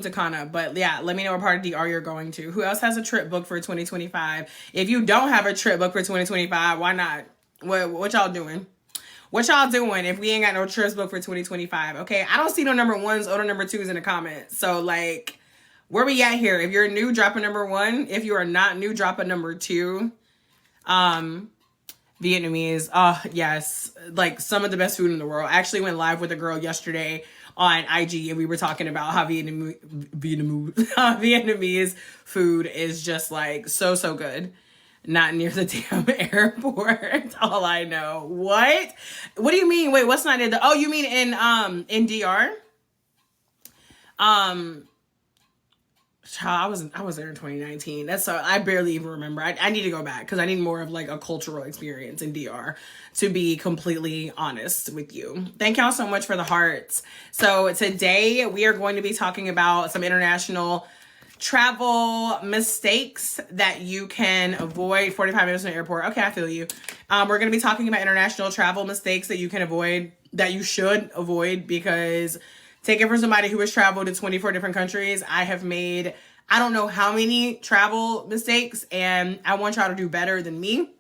to Kana, but yeah, let me know what part of DR you're going to. Who else has a trip booked for 2025? If you don't have a trip booked for 2025, why not? What y'all doing? What y'all doing if we ain't got no trips booked for 2025? Okay, I don't see no number ones or no number twos in the comments. So like, where we at here? If you're new, drop a number one. If you are not new, drop a number two. Vietnamese. Oh, yes. Like some of the best food in the world. I actually went live with a girl yesterday on IG and we were talking about how Vietnamese food is just like so good. Not near the damn airport. All I know. What? What do you mean? Wait, what's not in the? Oh, you mean in DR? I was there in 2019. That's so I barely even remember. I need to go back because I need more of like a cultural experience in DR, to be completely honest with you. Thank y'all so much for the hearts. So today we are going to be talking about some international travel mistakes that you can avoid. 45 minutes from the airport. Okay, I feel you. We're going to be talking about international travel mistakes that you can avoid, that you should avoid, because take it from somebody who has traveled to 24 different countries. I have made, I don't know how many travel mistakes, and I want y'all to do better than me,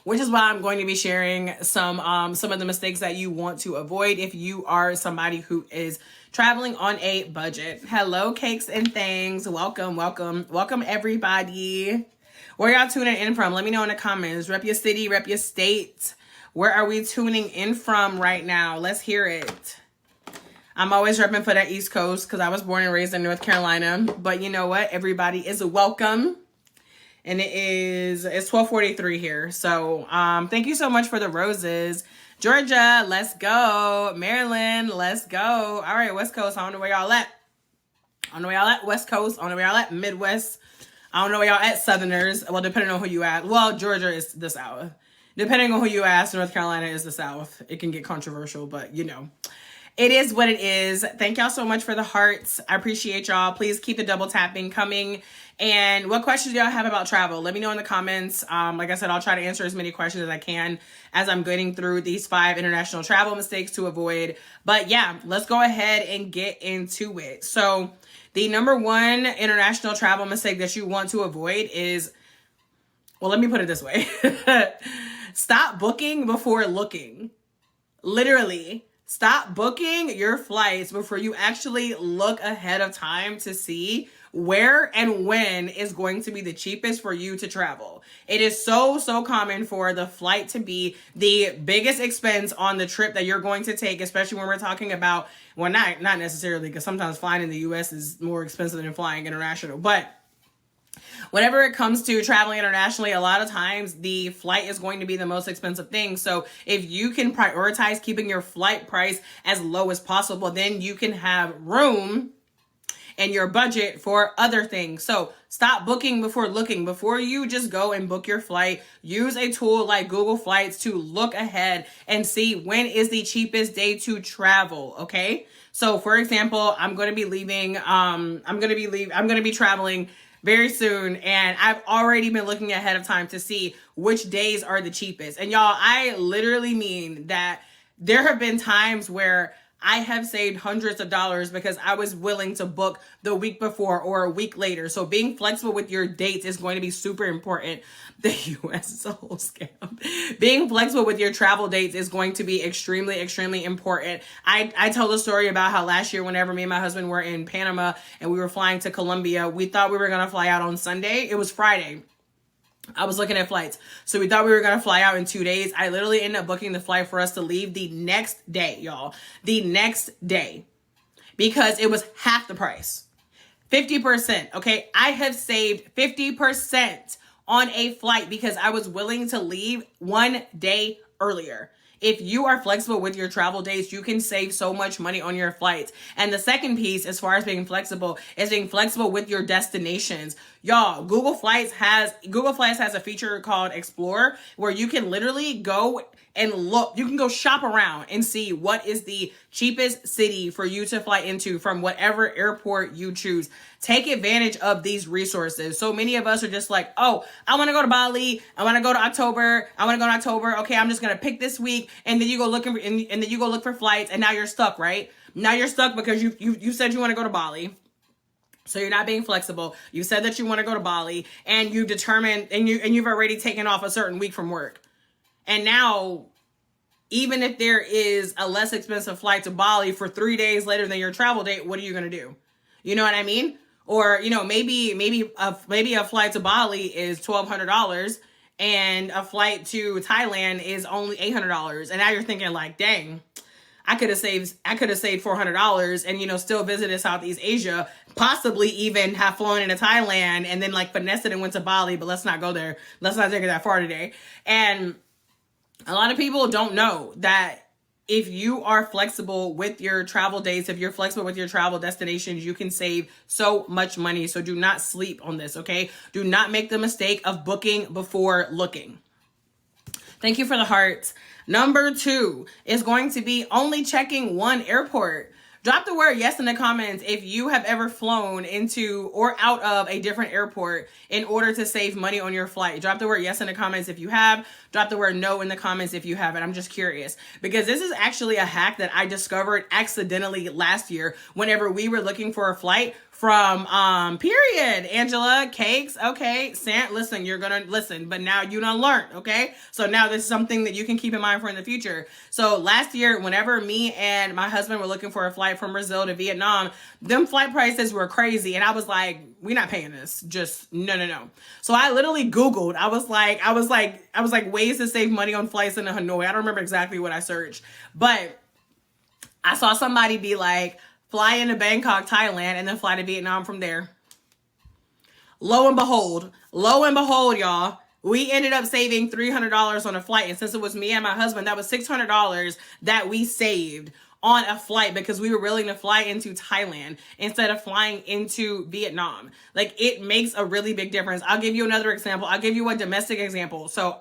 which is why I'm going to be sharing some of the mistakes that you want to avoid if you are somebody who is traveling on a budget. Hello, cakes and things. Welcome everybody. Where y'all tuning in from? Let me know in the comments. Rep your city, rep your state. Where are we tuning in from right now? Let's hear it. I'm always repping for that East Coast because I was born and raised in North Carolina. But you know what? Everybody is welcome. And it's 12:43 here. So thank you so much for the roses. Georgia, let's go. Maryland, let's go. All right, West Coast. I don't know where y'all at. West Coast. I don't know where y'all at. Midwest. I don't know where y'all at. Southerners. Well, depending on who you ask. Well, Georgia is the South. Depending on who you ask, North Carolina is the South. It can get controversial, but you know. It is what it is. Thank y'all so much for the hearts. I appreciate y'all. Please keep the double tapping coming. And what questions do y'all have about travel? Let me know in the comments. Like I said, I'll try to answer as many questions as I can as I'm getting through these 5 international travel mistakes to avoid. But yeah, let's go ahead and get into it. So the number one international travel mistake that you want to avoid is, well, let me put it this way. Stop booking before looking. Literally. Stop booking your flights before you actually look ahead of time to see where and when is going to be the cheapest for you to travel. It is so common for the flight to be the biggest expense on the trip that you're going to take, especially when we're talking about, well, not necessarily, because sometimes flying in the US is more expensive than flying international, but whenever it comes to traveling internationally, a lot of times the flight is going to be the most expensive thing. So if you can prioritize keeping your flight price as low as possible, then you can have room in your budget for other things. So stop booking before looking. Before you just go and book your flight, use a tool like Google Flights to look ahead and see when is the cheapest day to travel. Okay. So for example, I'm going to be traveling very soon, and I've already been looking ahead of time to see which days are the cheapest. And y'all, I literally mean that there have been times where I have saved hundreds of dollars because I was willing to book the week before or a week later. So being flexible with your dates is going to be super important. The US is a whole scam. Being flexible with your travel dates is going to be extremely important. I told a story about how last year, whenever me and my husband were in Panama and we were flying to Colombia, we thought we were going to fly out on Sunday. It was Friday. I was looking at flights. So we thought we were going to fly out in 2 days. I literally ended up booking the flight for us to leave the next day, y'all. The next day. Because it was half the price. 50%. Okay. I have saved 50% on a flight because I was willing to leave 1 day earlier. If you are flexible with your travel dates, you can save so much money on your flights. And the second piece, as far as being flexible, is being flexible with your destinations. Y'all, Google Flights has a feature called Explore, where you can literally go and look. You can go shop around and see what is the cheapest city for you to fly into from whatever airport you choose. Take advantage of these resources. So many of us are just like, oh, I want to go to Bali. I want to go to October. Okay, I'm just going to pick this week. And then you go looking for, and then you go look for flights, and now you're stuck, right? Now you're stuck because you said you want to go to Bali. So you're not being flexible. You said that you want to go to Bali, and you determined, and you've already taken off a certain week from work. And now, even if there is a less expensive flight to Bali for 3 days later than your travel date, what are you going to do? You know what I mean? Or, you know, maybe a flight to Bali is $1,200 and a flight to Thailand is only $800. And now you're thinking like, dang, I could have saved $400 and, you know, still visited Southeast Asia, possibly even have flown into Thailand and then like finessed it and went to Bali, but let's not go there. Let's not take it that far today. And a lot of people don't know that if you are flexible with your travel dates, if you're flexible with your travel destinations, you can save so much money. So do not sleep on this, okay? Do not make the mistake of booking before looking. Thank you for the hearts. Number 2 is going to be only checking one airport. Drop the word yes in the comments if you have ever flown into or out of a different airport in order to save money on your flight. Drop the word yes in the comments if you have. Drop the word no in the comments if you haven't. I'm just curious because this is actually a hack that I discovered accidentally last year whenever we were looking for a flight from period. Angela, Cakes, okay. Sant, listen, you're gonna listen, but now you done learned, okay? So now this is something that you can keep in mind for in the future. So last year, whenever me and my husband were looking for a flight from Brazil to Vietnam, them flight prices were crazy. And I was like, we're not paying this. Just no. So I literally Googled. I was like ways to save money on flights into Hanoi. I don't remember exactly what I searched, but I saw somebody be like, fly into Bangkok, Thailand, and then fly to Vietnam from there. Lo and behold, y'all, we ended up saving $300 on a flight. And since it was me and my husband, that was $600 that we saved on a flight because we were willing to fly into Thailand instead of flying into Vietnam. Like, it makes a really big difference. I'll give you another example. I'll give you a domestic example. So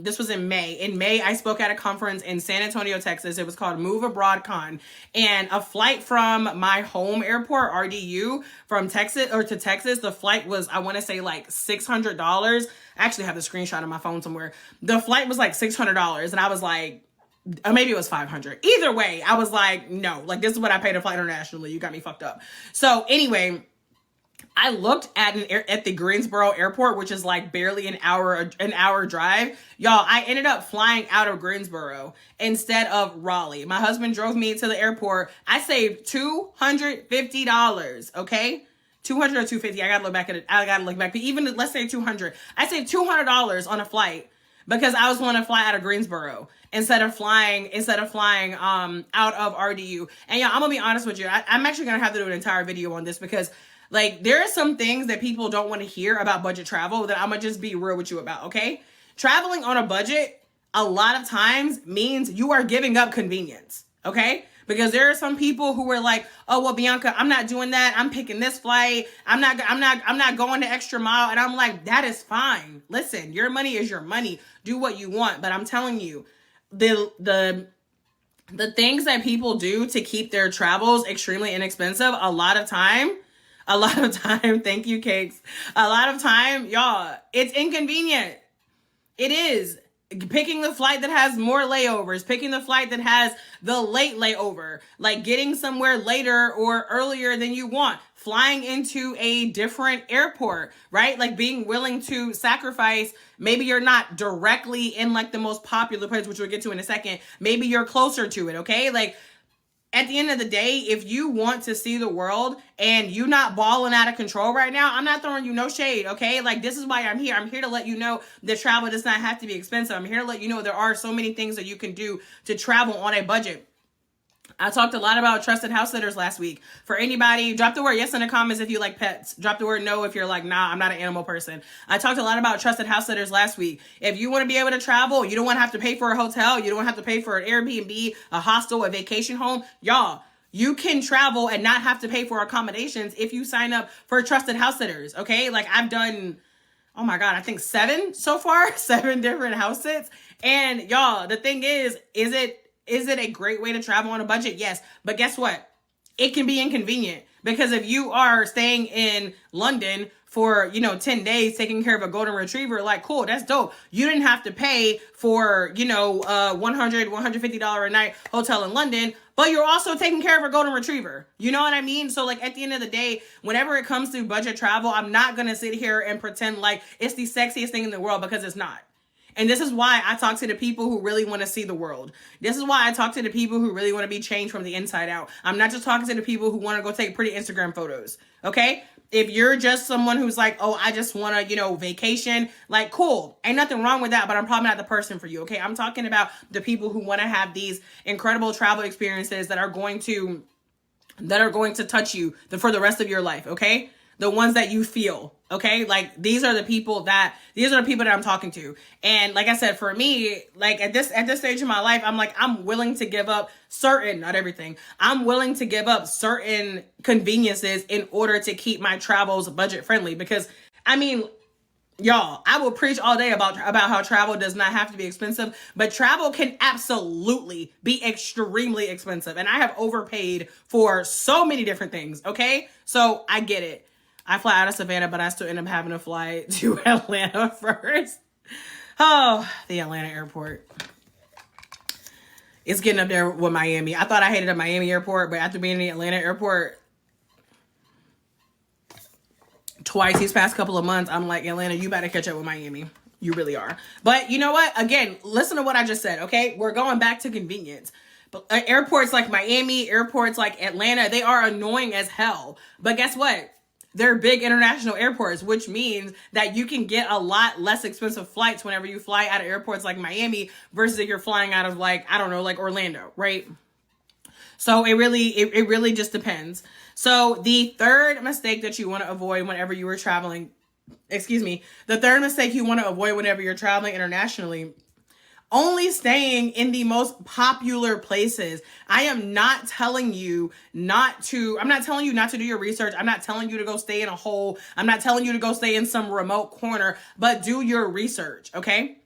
this was in May. In May, I spoke at a conference in San Antonio, Texas. It was called Move Abroad Con. And a flight from my home airport, RDU, from Texas to Texas, the flight was, I want to say like $600. I actually have the screenshot on my phone somewhere. The flight was like $600. And I was like, or maybe it was 500. Either way, I was like, no, like this is what I paid to fly internationally. You got me fucked up. So anyway, I looked at the Greensboro airport, which is like barely an hour drive. Y'all, I ended up flying out of Greensboro instead of Raleigh. My husband drove me to the airport. I saved $250, okay? 200 or 250. I gotta look back at it. I gotta look back. But even let's say 200. I saved $200 on a flight because I was going to fly out of Greensboro instead of flying out of RDU. And yeah, I'm gonna be honest with you. I'm actually gonna have to do an entire video on this because like there are some things that people don't want to hear about budget travel that I'm gonna just be real with you about, okay? Traveling on a budget a lot of times means you are giving up convenience, okay? Because there are some people who were like, oh, well, Bianca, I'm not doing that. I'm picking this flight. I'm not going the extra mile. And I'm like, that is fine. Listen, your money is your money. Do what you want. But I'm telling you, the things that people do to keep their travels extremely inexpensive, a lot of time, thank you, Cakes. A lot of time, y'all, it's inconvenient. It is. Picking the flight that has more layovers, picking the flight that has the late layover, like getting somewhere later or earlier than you want, flying into a different airport, right? Like being willing to sacrifice. Maybe you're not directly in like the most popular place, which we'll get to in a second. Maybe you're closer to it, okay? Like, at the end of the day, if you want to see the world and you not balling out of control right now, I'm not throwing you no shade, okay? Like, this is why I'm here. I'm here to let you know that travel does not have to be expensive. I'm here to let you know there are so many things that you can do to travel on a budget. I talked a lot about trusted house sitters last week. For anybody, drop the word yes in the comments if you like pets. Drop the word no if you're like, nah, I'm not an animal person. I talked a lot about trusted house sitters last week. If you want to be able to travel, you don't want to have to pay for a hotel. You don't have to pay for an Airbnb, a hostel, a vacation home. Y'all, you can travel and not have to pay for accommodations if you sign up for trusted house sitters, okay? Like I've done, oh my God, I think 7 so far, 7 different house sits. And y'all, the thing is it a great way to travel on a budget? Yes. But guess what? It can be inconvenient because if you are staying in London for, 10 days taking care of a golden retriever, like, cool, that's dope. You didn't have to pay for, $100, $150 a night hotel in London, but you're also taking care of a golden retriever. You know what I mean? So like at the end of the day, whenever it comes to budget travel, I'm not going to sit here and pretend like it's the sexiest thing in the world, because it's not. And this is why I talk to the people who really want to see the world. This is why I talk to the people who really want to be changed from the inside out. I'm not just talking to the people who want to go take pretty Instagram photos. Okay? If you're just someone who's like, oh, I just want to, you know, vacation, like, cool. Ain't nothing wrong with that, but I'm probably not the person for you. Okay? I'm talking about the people who want to have these incredible travel experiences that are going to touch you for the rest of your life. Okay? The ones that you feel, okay? Like, these are the people that I'm talking to. And like I said, for me, like at this stage in my life, I'm like, I'm willing to give up certain, not everything, I'm willing to give up certain conveniences in order to keep my travels budget friendly. Because I mean, y'all, I will preach all day about how travel does not have to be expensive, but travel can absolutely be extremely expensive. And I have overpaid for so many different things, okay? So I get it. I fly out of Savannah, but I still end up having to fly to Atlanta first. Oh, the Atlanta airport. It's getting up there with Miami. I thought I hated the Miami airport, but after being in the Atlanta airport twice these past couple of months, I'm like, Atlanta, you better catch up with Miami. You really are. But you know what? Again, listen to what I just said, okay? We're going back to convenience. But airports like Miami, airports like Atlanta, they are annoying as hell. But guess what? They're big international airports, which means that you can get a lot less expensive flights whenever you fly out of airports like Miami versus if you're flying out of, like, I don't know, like Orlando, right? So it really just depends. So the third mistake that you want to avoid whenever you are traveling, the third mistake you want to avoid whenever you're traveling internationally, only staying in the most popular places. I am not telling you not to do your research. I'm not telling you to go stay in a hole. I'm not telling you to go stay in some remote corner, but do your research, okay?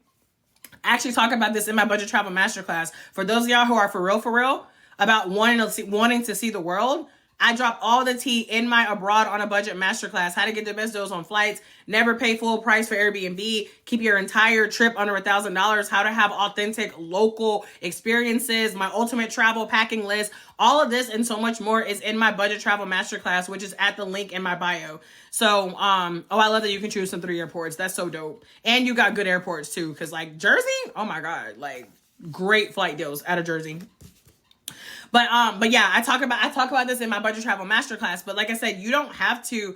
I actually talk about this in my budget travel masterclass. For those of y'all who are for real, about wanting to see the world, I drop all the tea in my Abroad on a Budget masterclass. How to get the best deals on flights, never pay full price for Airbnb, keep your entire trip under $1,000, how to have authentic local experiences, my ultimate travel packing list. All of this and so much more is in my budget travel masterclass, which is at the link in my bio. So, I love that you can choose some 3 airports. That's so dope. And you got good airports too. Cause like Jersey, oh my God, like great flight deals out of Jersey. But yeah, I talk about this in my budget travel masterclass. But like I said, you don't have to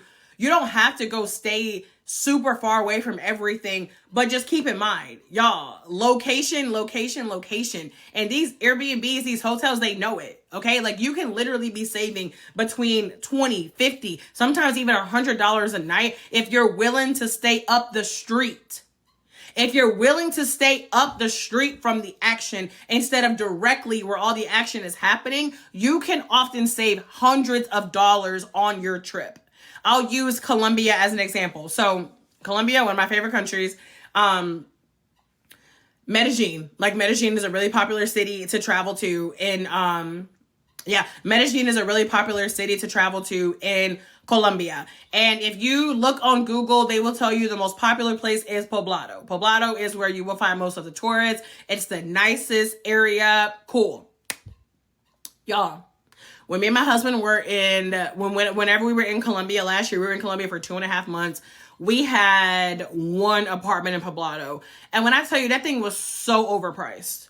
go stay super far away from everything, but just keep in mind, y'all, location. And these Airbnbs, these hotels, they know it. Okay. Like you can literally be saving between $20, $50, sometimes even $100 a night if you're willing to stay up the street. If you're willing to stay up the street from the action instead of directly where all the action is happening, you can often save hundreds of dollars on your trip. I'll use Colombia as an example. So Colombia, one of my favorite countries, Medellin. Like Medellin is a really popular city to travel to Medellin is a really popular city to travel to in Colombia. And if you look on Google, they will tell you the most popular place is Poblado. Poblado is where you will find most of the tourists. It's the nicest area. Cool. Y'all, when me and my husband were whenever we were in Colombia last year, we were in Colombia for 2.5 months. We had one apartment in Poblado. And when I tell you that thing was so overpriced.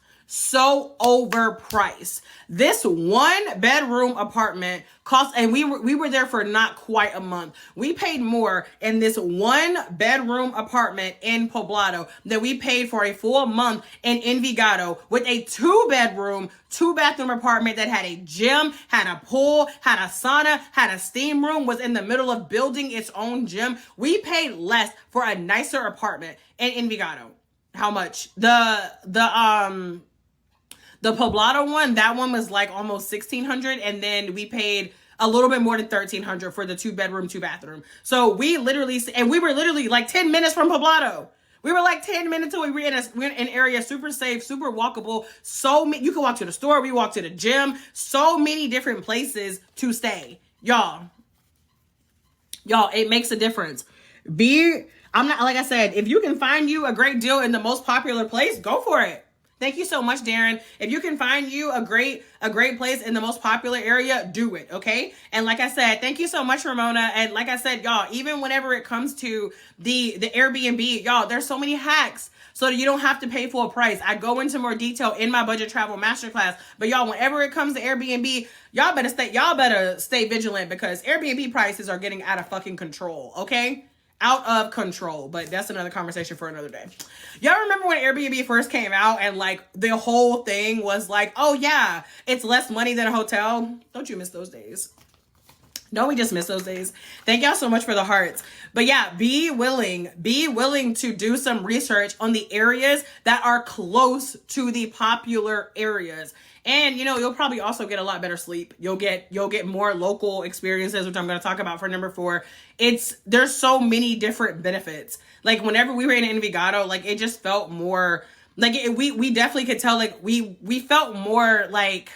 This 1-bedroom apartment cost, and we were there for not quite a month. We paid more in this 1-bedroom apartment in Poblado than we paid for a full month in Envigado with a 2-bedroom, 2-bathroom apartment that had a gym, had a pool, had a sauna, had a steam room, was in the middle of building its own gym. We paid less for a nicer apartment in Envigado. How much? The Poblado one, that one was like almost $1,600, and then we paid a little bit more than $1,300 for the 2-bedroom, 2-bathroom. So we were literally like 10 minutes from Poblado. We were like 10 minutes away. We're in an area super safe, super walkable. You can walk to the store. We walk to the gym. So many different places to stay. Y'all, it makes a difference. I'm not, like I said, if you can find you a great deal in the most popular place, go for it. Thank you so much, Darren. If you can find you a great place in the most popular area, do it, okay? And like I said, thank you so much, Ramona. And like I said, y'all, even whenever it comes to the Airbnb, y'all, there's so many hacks so that you don't have to pay full price. I go into more detail in my budget travel masterclass. But y'all, whenever it comes to Airbnb, y'all better stay vigilant, because Airbnb prices are getting out of fucking control, okay? Out of control. But that's another conversation for another day. Y'all remember when Airbnb first came out and like the whole thing was like, oh yeah, it's less money than a hotel? Don't you miss those days? Don't we just miss those days? Thank y'all so much for the hearts. But yeah, be willing to do some research on the areas that are close to the popular areas. And you know, you'll probably also get a lot better sleep. You'll get more local experiences, which I'm going to talk about for number 4. There's so many different benefits. Like whenever we were in Envigado, like it just felt more like we definitely could tell, like we felt more like,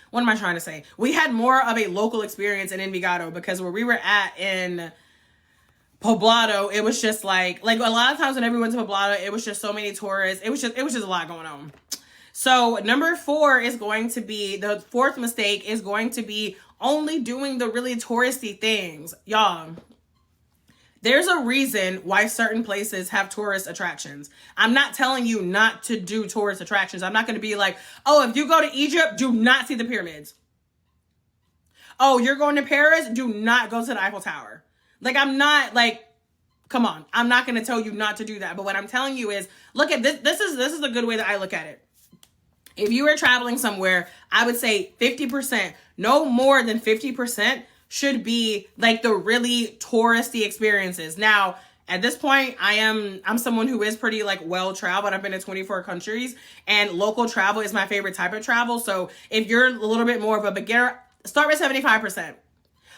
what am I trying to say? We had more of a local experience in Envigado, because where we were at in Poblado, it was just like a lot of times when everyone's in Poblado, it was just so many tourists. It was just a lot going on. So number 4 is going to be, the 4th mistake is going to be only doing the really touristy things. Y'all, there's a reason why certain places have tourist attractions. I'm not telling you not to do tourist attractions. I'm not going to be like, oh, if you go to Egypt, do not see the pyramids. Oh, you're going to Paris, do not go to the Eiffel Tower. Like, I'm not like, come on. I'm not going to tell you not to do that. But what I'm telling you is, look at this. This is a good way that I look at it. If you are traveling somewhere, I would say 50%, no more than 50% should be like the really touristy experiences. Now, at this point, I'm someone who is pretty like well traveled. I've been to 24 countries, and local travel is my favorite type of travel. So if you're a little bit more of a beginner, start with 75%,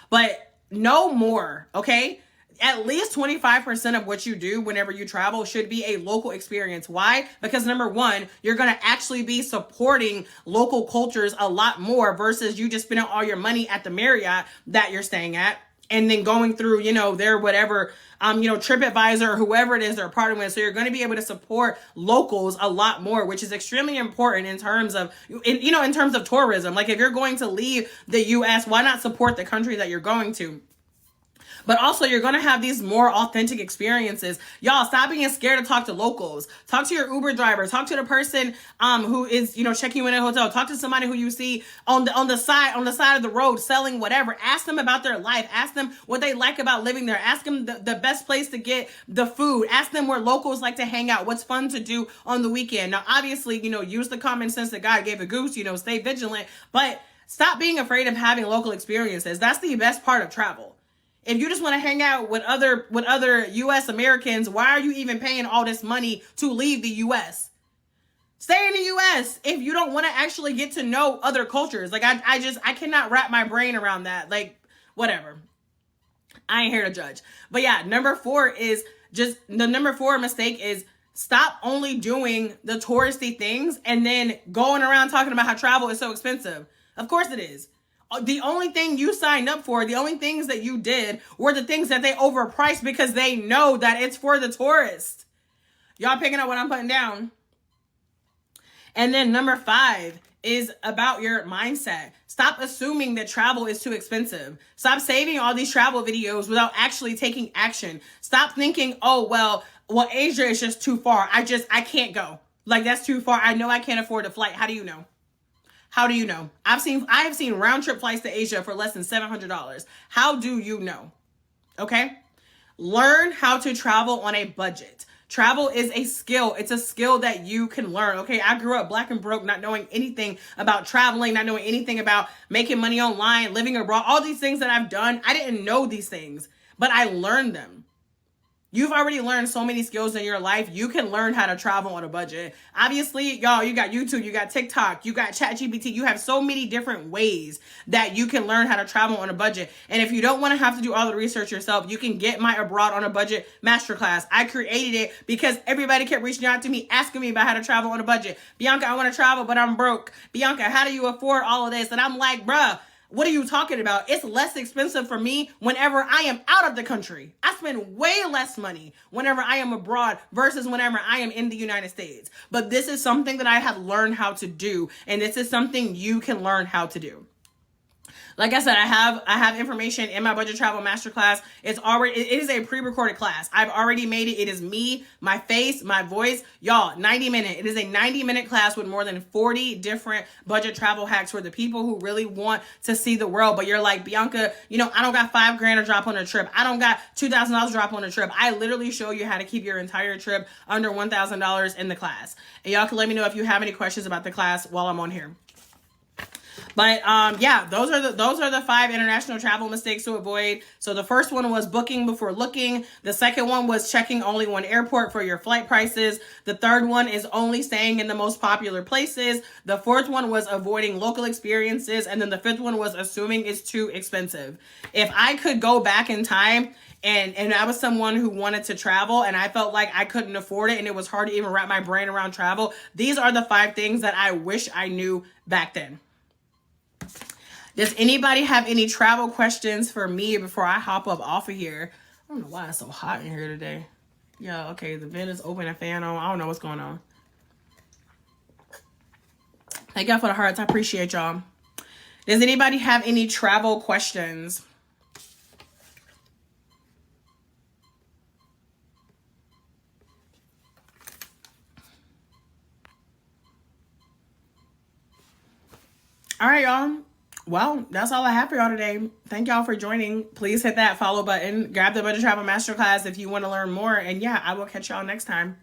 but no more, okay? At least 25% of what you do whenever you travel should be a local experience. Why? Because number 1, you're going to actually be supporting local cultures a lot more versus you just spending all your money at the Marriott that you're staying at, and then going through, you know, their whatever, TripAdvisor or whoever it is they're partnering with. So you're going to be able to support locals a lot more, which is extremely important in terms of, in terms of tourism. Like if you're going to leave the US, why not support the country that you're going to? But also, you're going to have these more authentic experiences. Y'all, stop being scared to talk to locals. Talk to your Uber driver. Talk to the person who is, checking you in a hotel. Talk to somebody who you see on the side of the road selling whatever. Ask them about their life. Ask them what they like about living there. Ask them the best place to get the food. Ask them where locals like to hang out. What's fun to do on the weekend. Now, obviously, use the common sense that God gave a goose. Stay vigilant. But stop being afraid of having local experiences. That's the best part of travel. If you just want to hang out with other U.S. Americans, why are you even paying all this money to leave the U.S.? Stay in the U.S. if you don't want to actually get to know other cultures. Like, I cannot wrap my brain around that. Like, whatever. I ain't here to judge. But yeah, number 4 mistake is stop only doing the touristy things and then going around talking about how travel is so expensive. Of course it is. The only thing you signed up for, the only things that you did were the things that they overpriced because they know that it's for the tourist. Y'all picking up what I'm putting down? And then number 5 is about your mindset. Stop assuming that travel is too expensive. Stop saving all these travel videos without actually taking action. Stop thinking, oh, well, Asia is just too far. I can't go. Like, that's too far. I know I can't afford a flight. How do you know? How do you know? I have seen round trip flights to Asia for less than $700. How do you know? Okay? Learn how to travel on a budget. Travel is a skill. It's a skill that you can learn. Okay, I grew up black and broke, not knowing anything about traveling, not knowing anything about making money online, living abroad, all these things that I've done. I didn't know these things, but I learned them. You've already learned so many skills in your life. You can learn how to travel on a budget. Obviously, y'all, you got YouTube, you got TikTok, you got ChatGPT. You have so many different ways that you can learn how to travel on a budget. And if you don't want to have to do all the research yourself, you can get my Abroad on a Budget masterclass. I created it because everybody kept reaching out to me, asking me about how to travel on a budget. Bianca, I want to travel, but I'm broke. Bianca, how do you afford all of this? And I'm like, bruh, What are you talking about? It's less expensive for me whenever I am out of the country. I spend way less money whenever I am abroad versus whenever I am in the United States. But this is something that I have learned how to do, and this is something you can learn how to do. Like I said, I have information in my budget travel masterclass. It is a pre-recorded class. I've already made it. It is me, my face, my voice. Y'all, 90-minute. It is a 90-minute class with more than 40 different budget travel hacks for the people who really want to see the world. But you're like, Bianca, I don't got $5,000 to drop on a trip. I don't got $2,000 to drop on a trip. I literally show you how to keep your entire trip under $1,000 in the class. And y'all can let me know if you have any questions about the class while I'm on here. But yeah, those are the 5 international travel mistakes to avoid. So the first one was booking before looking. The second one was checking only one airport for your flight prices. The third one is only staying in the most popular places. The fourth one was avoiding local experiences. And then the fifth one was assuming it's too expensive. If I could go back in time and I was someone who wanted to travel and I felt like I couldn't afford it and it was hard to even wrap my brain around travel, these are the 5 things that I wish I knew back then. Does anybody have any travel questions for me before I hop up off of here? I don't know why it's so hot in here today. Yeah, okay, the vent is open and fan on. I don't know what's going on. Thank y'all for the hearts. I appreciate y'all. Does anybody have any travel questions? All right, y'all. Well, that's all I have for y'all today. Thank y'all for joining. Please hit that follow button. Grab the Budget Travel Masterclass if you want to learn more. And yeah, I will catch y'all next time.